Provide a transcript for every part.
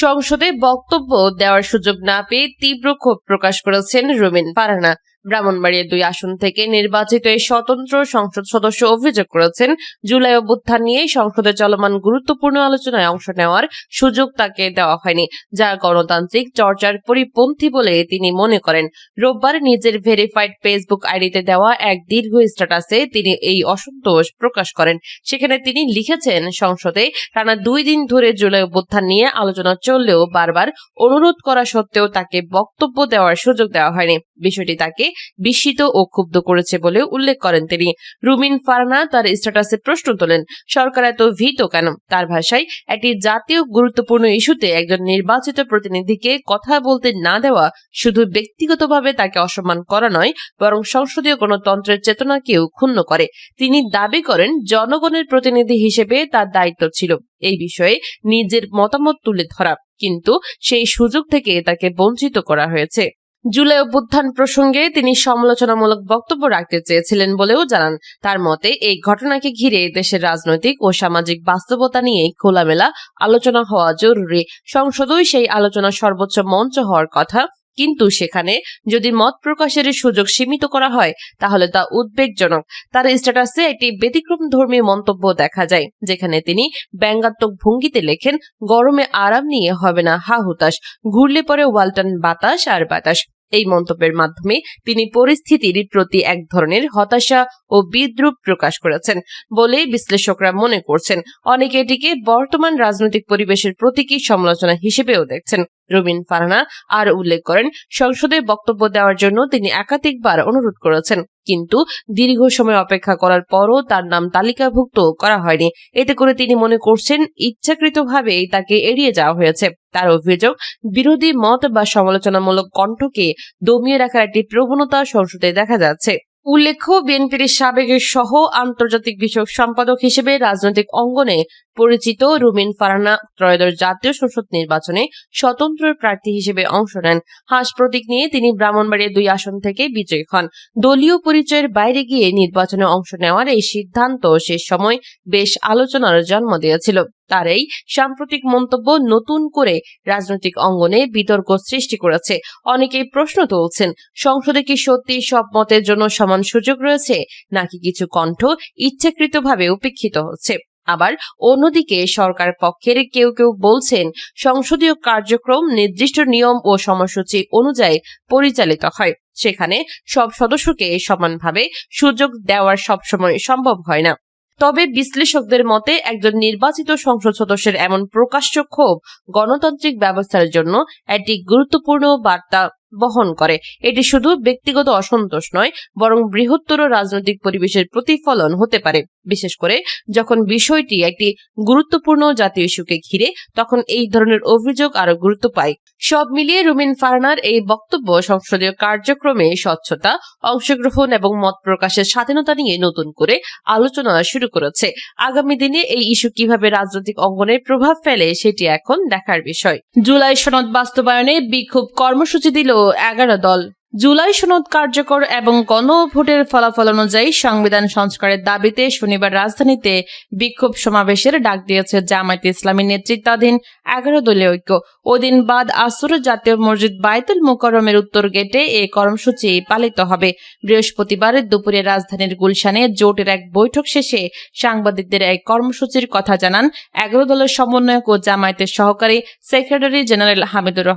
সংসদে বক্তব্য দেওয়ার সুযোগ না পেয়ে তীব্র ক্ষোভ প্রকাশ করেছেন রুমিন ফারহানা। ব্রাহ্মণবাড়িয়া 2 আসন থেকে নির্বাচিত এই স্বতন্ত্র সংসদ সদস্য অভিযোগ করেছেন, জুলাই অভ্যুত্থান নিয়ে সংসদে চলমান গুরুত্বপূর্ণ আলোচনায় অংশ নেওয়ার সুযোগ তাকে দেওয়া হয়নি, যা গণতান্ত্রিক চর্চার পরিপন্থী বলে তিনি মনে করেন। রোববার নিজের ভেরিফাইড ফেসবুক আইডিতে দেওয়া এক দীর্ঘ স্ট্যাটাসে তিনি এই অসন্তোষ প্রকাশ করেন। সেখানে তিনি লিখেছেন, সংসদে টানা 2 দিন ধরে জুলাই অভ্যুত্থান নিয়ে আলোচনা চললেও বারবার অনুরোধ করা সত্ত্বেও তাকে বক্তব্য দেওয়ার সুযোগ দেওয়া হয়নি। বিষয়টি তাকে বিস্মিত ও ক্ষুব্ধ করেছে বলে উল্লেখ করেন তিনি। রুমিন ফারহানা তার স্ট্যাটাসে প্রশ্ন তোলেন, সরকার এত ভীত কেন? তার ভাষায়, একটি জাতীয় গুরুত্বপূর্ণ ইস্যুতে একজন নির্বাচিত প্রতিনিধিকে কথা বলতে না দেওয়া শুধু ব্যক্তিগতভাবে তাকে অসম্মান করা নয়, বরং সংসদীয় গণতন্ত্রের চেতনাকেও ক্ষুণ্ণ করে। তিনি দাবি করেন, জনগণের প্রতিনিধি হিসেবে তার দায়িত্ব ছিল এই বিষয়ে নিজের মতামত তুলে ধরা, কিন্তু সেই সুযোগ থেকে তাকে বঞ্চিত করা হয়েছে। জুলাই অভ্যুত্থান প্রসঙ্গে তিনি সমালোচনামূলক বক্তব্য রাখতে চেয়েছিলেন বলেও জানান। তার মতে, এই ঘটনাকে ঘিরে দেশের রাজনৈতিক ও সামাজিক বাস্তবতা নিয়ে খোলামেলা আলোচনা হওয়া জরুরি। সংসদই সেই আলোচনা সর্বোচ্চ মঞ্চ হওয়ার কথা, কিন্তু সেখানে যদি মত প্রকাশের সুযোগ সীমিত করা হয় তাহলে তা উদ্বেগজনক। তার স্ট্যাটাসে একটি ব্যতিক্রমধর্মী মন্তব্য দেখা যায়, যেখানে তিনি ব্যঙ্গাত্মক ভঙ্গিতে লেখেন, গরমে আরাম নিয়ে হবে না হা হুতাশ, ঘুরলে পরে ওয়ালটন বাতাস আর বাতাস। এই মন্তব্যের মাধ্যমে তিনি পরিস্থিতির প্রতি এক ধরনের হতাশা ও বিদ্রুপ প্রকাশ করেছেন বলে বিশ্লেষকরা মনে করছেন। অনেকে এটিকে বর্তমান রাজনৈতিক পরিবেশের প্রতীকী সমালোচনা হিসেবেও দেখছেন। রুমিন ফারহানা আর উল্লেখ করেন, সংসদে বক্তব্য দেওয়ার জন্য তিনি একাধিকবার অনুরোধ করেছেন, কিন্তু দীর্ঘ সময় অপেক্ষা করার পরও তার নাম তালিকাভুক্ত করা হয়নি। এতে করে তিনি মনে করছেন, ইচ্ছাকৃতভাবেই তাকে এড়িয়ে যাওয়া হয়েছে। তার অভিযোগ, বিরোধী মত বা সমালোচনামূলক কণ্ঠকে দমিয়ে রাখার একটি প্রবণতা সংসদে দেখা যাচ্ছে। উল্লেখ্য, বিএনপির সাবেক সহ আন্তর্জাতিক বিষয়ক সম্পাদক হিসেবে রাজনৈতিক অঙ্গনে পরিচিত রুমিন ফারহানা ত্রয়োদশ জাতীয় সংসদ নির্বাচনে স্বতন্ত্র প্রার্থী হিসেবে অংশ নেন। হাঁস প্রতীক নিয়ে তিনি ব্রাহ্মণবাড়িয়া 2 আসন থেকে বিজয়ী হন। দলীয় পরিচয়ের বাইরে গিয়ে নির্বাচনে অংশ নেওয়ার এই সিদ্ধান্ত শেষ সময় বেশ আলোচনার জন্ম দিয়েছিল। তার এই সাম্প্রতিক মন্তব্য নতুন করে রাজনৈতিক অঙ্গনে বিতর্ক সৃষ্টি করেছে। অনেকেই প্রশ্ন তুলছেন, সংসদে কি সত্যি সব মতের জন্য সমান সুযোগ রয়েছে, নাকি কিছু কণ্ঠ ইচ্ছাকৃতভাবে উপেক্ষিত হচ্ছে? আবার অন্যদিকে সরকার পক্ষের কেউ কেউ বলছেন, সংসদীয় কার্যক্রম নির্দিষ্ট নিয়ম ও সময়সূচি অনুযায়ী পরিচালিত হয়, সেখানে সব সদস্যকে সমানভাবে সুযোগ দেওয়ার সবসময় সম্ভব হয় না। তবে বিশ্লেষকদের মতে, একজন নির্বাচিত সংসদ সদস্যের এমন প্রকাশ্য ক্ষোভ গণতান্ত্রিক ব্যবস্থার জন্য একটি গুরুত্বপূর্ণ বার্তা বহন করে। এটি শুধু ব্যক্তিগত অসন্তোষ নয়, বরং বৃহত্তর রাজনৈতিক পরিবেশের প্রতিফলন হতে পারে। বিশেষ করে যখন বিষয়টি একটি গুরুত্বপূর্ণ জাতীয় ইস্যুকে ঘিরে, তখন এই ধরনের অভিযোগ আরো গুরুত্ব পায়। সব মিলিয়ে রুমিন ফারহানার এই বক্তব্য সংসদীয় কার্যক্রমে স্বচ্ছতা, অংশগ্রহণ এবং মত প্রকাশের স্বাধীনতা নিয়ে নতুন করে আলোচনা শুরু করেছে। আগামী দিনে এই ইস্যু কিভাবে রাজনৈতিক অঙ্গনে প্রভাব ফেলে সেটি এখন দেখার বিষয়। জুলাই সনদ বাস্তবায়নে বিক্ষোভ কর্মসূচি দিল 11 দল। জুলাই সনদ কার্যকর এবং গণভোটের ফলাফল অনুযায়ী সংবিধান সংস্কারের দাবিতে শনিবার রাজধানীতে বিক্ষোভ সমাবেশের ডাক দিয়েছে জামায়াতে ইসলামী নেতৃত্বাধীন 11 দলীয় ঐক্য। ওদিন বাদ আসরে জাতীয় মসজিদ বায়তুল মুকাররমের উত্তর গেটে এই কর্মসূচি পালিত হবে। বৃহস্পতিবার দুপুরে রাজধানীর গুলশানে জোটের এক বৈঠক শেষে সাংবাদিকদের এই কর্মসূচির কথা জানান 11 দলের সমন্বয়ক ও জামায়াতের সহকারী সেক্রেটারি জেনারেল হামিদুর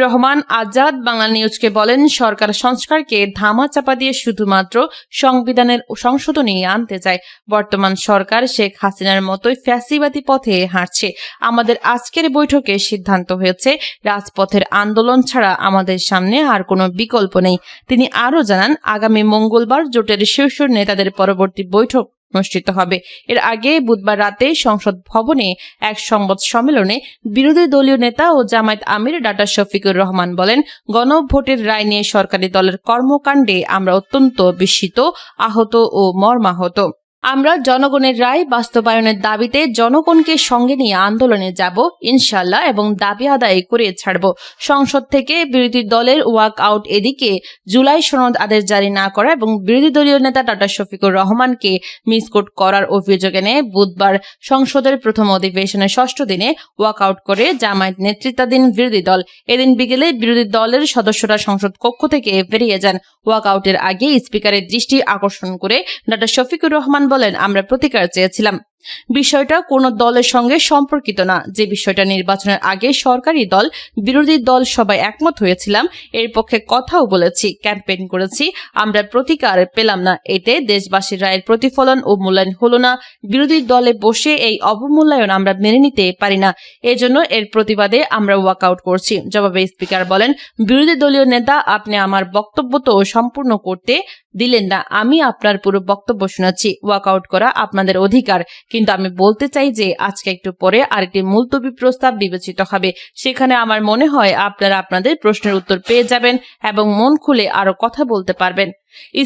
রহমান আজাদ বাংলা নিউজকে বলেন, সরকার সংস্কারকে ধামাচাপা দিয়ে শুধুমাত্র সংবিধানের সংশোধনী আনতে চায়। বর্তমান সরকার শেখ হাসিনার মতোই ফ্যাসিবাদী পথে হাঁটছে। আমাদের আজকের বৈঠকে সিদ্ধান্ত হয়েছে, রাজপথের আন্দোলন ছাড়া আমাদের সামনে আর কোনো বিকল্প নেই। তিনি আরও জানান, আগামী মঙ্গলবার জোটের শীর্ষ নেতাদের পরবর্তী বৈঠক অনুষ্ঠিত হবে। এর আগে বুধবার রাতে সংসদ ভবনে এক সংবাদ সম্মেলনে বিরোধী দলীয় নেতা ও জামায়াত আমির ডা শফিকুর রহমান বলেন, গণভোটের রায় নিয়ে সরকারি দলের কর্মকাণ্ডে আমরা অত্যন্ত বিস্মিত, আহত ও মর্মাহত। আমরা জনগণের রায় বাস্তবায়নের দাবিতে জনগণকে সঙ্গে নিয়ে আন্দোলনে যাব ইনশাল্লাহ এবং দাবি আদায় করে ছাড়ব। সংসদ থেকে বিরোধী দলের ওয়াক আউট, এদিকে জুলাই সনদ আদেশ জারি না করা এবং বিরোধী দলীয় নেতা ডক্টর শফিকুর রহমানকে মিসকোট করার অভিযোগ এনে বুধবার সংসদের প্রথম অধিবেশনের ৬ষ্ঠ দিনে ওয়াক আউট করে জামায়াত নেতৃত্বাধীন বিরোধী দল। এদিন বিকেলে বিরোধী দলের সদস্যরা সংসদ কক্ষ থেকে বেরিয়ে যান। ওয়াক আউটের আগে স্পিকারের দৃষ্টি আকর্ষণ করে ডক্টর শফিকুর রহমান বলেন, আমরা প্রতিকার চেয়েছিলাম। বিষয়টা কোনো দলের সঙ্গে সম্পর্কিত না। যে বিষয়টা নির্বাচনের আগে সরকারি দল বিরোধী দল সবাই একমত হয়েছিলাম, এর পক্ষে কথাও বলেছি, ক্যাম্পেইন করেছি। আমরা প্রতিকার পেলাম না, এতে দেশবাসীর রায়ের প্রতিফলন ও মূল্যায়ন হলো না। বিরোধী দলে বসে এই অবমূল্যায়ন আমরা মেনে নিতে পারি না, এজন্য এর প্রতিবাদে আমরা ওয়াকআউট করছি। জবাবে স্পিকার বলেন, বিরোধী দলীয় নেতা, আপনি আমার বক্তব্য তো সম্পূর্ণ করতে দিলেন না। আমি আপনার পুরো বক্তব্য শোনাচ্ছি। ওয়াকআউট করা আপনাদের অধিকার, কিন্তু আমি বলতে চাই যে আজকে একটু পরে আরেকটি মুলতবি প্রস্তাব বিবেচিত হবে। সেখানে আমার মনে হয় আপনারা আপনাদের প্রশ্নের উত্তর পেয়ে যাবেন এবং মন খুলে আরো কথা বলতে পারবেন।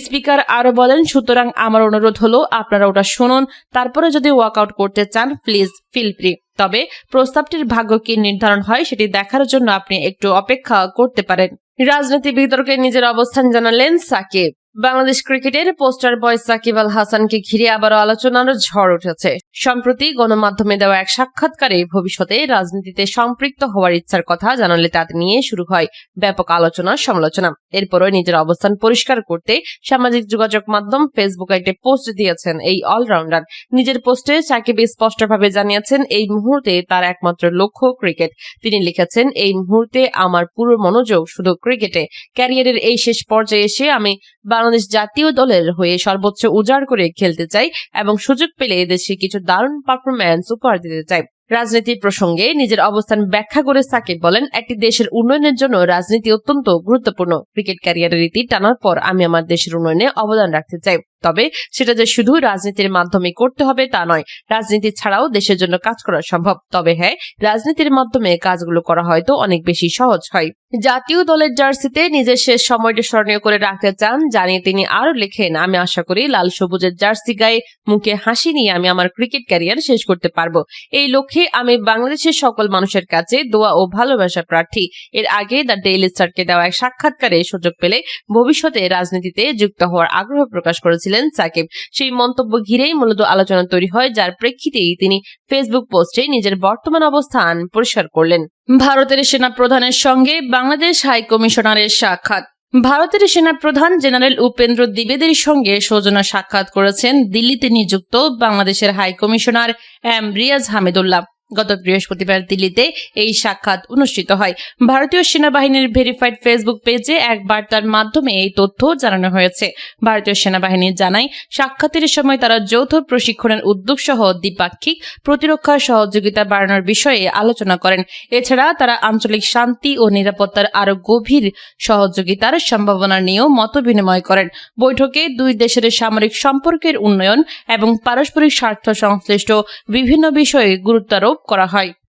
স্পিকার আরো বলেন, সুতরাং আমার অনুরোধ হলো আপনারা ওটা শুনুন, তারপরে যদি ওয়াকআউট করতে চান প্লিজ ফিল ফ্রি। তবে প্রস্তাবটির ভাগ্য কি নির্ধারণ হয় সেটি দেখার জন্য আপনি একটু অপেক্ষা করতে পারেন। রাজনীতি বিতর্কে নিজের অবস্থান জানালেন সাকিব। বাংলাদেশ ক্রিকেটের পোস্টার বয় সাকিব আল হাসানকে ঘিরে আবারও আলোচনার ঝড় উঠেছে। সম্প্রতি গণমাধ্যমে দেওয়া এক সাক্ষাৎকারে ভবিষ্যতে রাজনীতিতে সম্পৃক্ত হওয়ার ইচ্ছার কথা জানালে তাতে নিয়ে শুরু হয় ব্যাপক আলোচনা সমালোচনা। এরপরও নিজের অবস্থান পরিষ্কার করতে সামাজিক যোগাযোগ মাধ্যম ফেসবুকে একটি পোস্ট দিয়েছেন এই অলরাউন্ডার। নিজের পোস্টে সাকিব স্পষ্টভাবে জানিয়েছেন এই মুহূর্তে তার একমাত্র লক্ষ্য ক্রিকেট। তিনি লিখেছেন, এই মুহূর্তে আমার পুরো মনোযোগ শুধু ক্রিকেটে। ক্যারিয়ারের এই শেষ পর্যায়ে এসে আমি বাংলাদেশ জাতীয় দলের হয়ে সর্বোচ্চ উজাড় করে খেলতে চাই এবং সুযোগ পেলে দেশে কিছু দারুণ পারফরম্যান্স উপহার দিতে চাই। রাজনীতি প্রসঙ্গে নিজের অবস্থান ব্যাখ্যা করে সাকিব বলেন, একটি দেশের উন্নয়নের জন্য রাজনীতি অত্যন্ত গুরুত্বপূর্ণ। ক্রিকেট ক্যারিয়ারের ইতি টানার পর আমি আমার দেশের উন্নয়নে অবদান রাখতে চাই, তবে সেটা যে শুধু রাজনীতির মাধ্যমে করতে হবে তা নয়। রাজনীতি ছাড়াও দেশের জন্য কাজ করা সম্ভব, তবে হ্যাঁ, রাজনীতির মাধ্যমে কাজগুলো করা হয়তো অনেক বেশি সহজ হয়। জাতীয় দলের জার্সিতে নিজের শেষ সময়টা স্মরণীয় করে রাখতে চান জানিয়ে তিনি আরো লেখেন, আমি আশা করি লাল সবুজের জার্সি গায়ে মুখে হাসি নিয়ে আমি আমার ক্রিকেট ক্যারিয়ার শেষ করতে পারবো। এই লক্ষ্যে আমি বাংলাদেশের সকল মানুষের কাছে দোয়া ও ভালোবাসা প্রার্থী। এর আগে দ্য ডেইলি স্টারকে দেওয়া এক সাক্ষাৎকারে সুযোগ পেলে ভবিষ্যতে রাজনীতিতে যুক্ত হওয়ার আগ্রহ প্রকাশ করেছিলেন সাকিব। সেই মন্তব্য ঘিরেই মূলত আলোচনা তৈরি হয়, যার প্রেক্ষিতেই তিনি ফেসবুক পোস্টে নিজের বর্তমান অবস্থান পরিষ্কার করলেন। ভারতের সেনা প্রধানের সঙ্গে বাংলাদেশ হাই কমিশনারের সাক্ষাৎ। ভারতের সেনা প্রধান জেনারেল উপেন্দ্র দ্বিবেদীর সঙ্গে সৌজন্য সাক্ষাৎ করেছেন দিল্লিতে নিযুক্ত বাংলাদেশের high commissioner M Riaz Hamidullah. গত বৃহস্পতিবার দিল্লিতে এই সাক্ষাৎ অনুষ্ঠিত হয়। ভারতীয় সেনাবাহিনীর ভেরিফাইড ফেসবুক পেজে এক বার্তার মাধ্যমে এই তথ্য জানানো হয়েছে। ভারতীয় সেনাবাহিনী জানায়, সাক্ষাতের সময় তারা যৌথ প্রশিক্ষণের উদ্যোগ সহ দ্বিপাক্ষিক প্রতিরক্ষা সহযোগিতা বাড়ানোর বিষয়ে আলোচনা করেন। এছাড়া তারা আঞ্চলিক শান্তি ও নিরাপত্তার আরও গভীর সহযোগিতার সম্ভাবনা নিয়েও মত বিনিময় করেন। বৈঠকে দুই দেশের সামরিক সম্পর্কের উন্নয়ন এবং পারস্পরিক স্বার্থ সংশ্লিষ্ট বিভিন্ন বিষয়ে গুরুত্বারোপ করা হয়।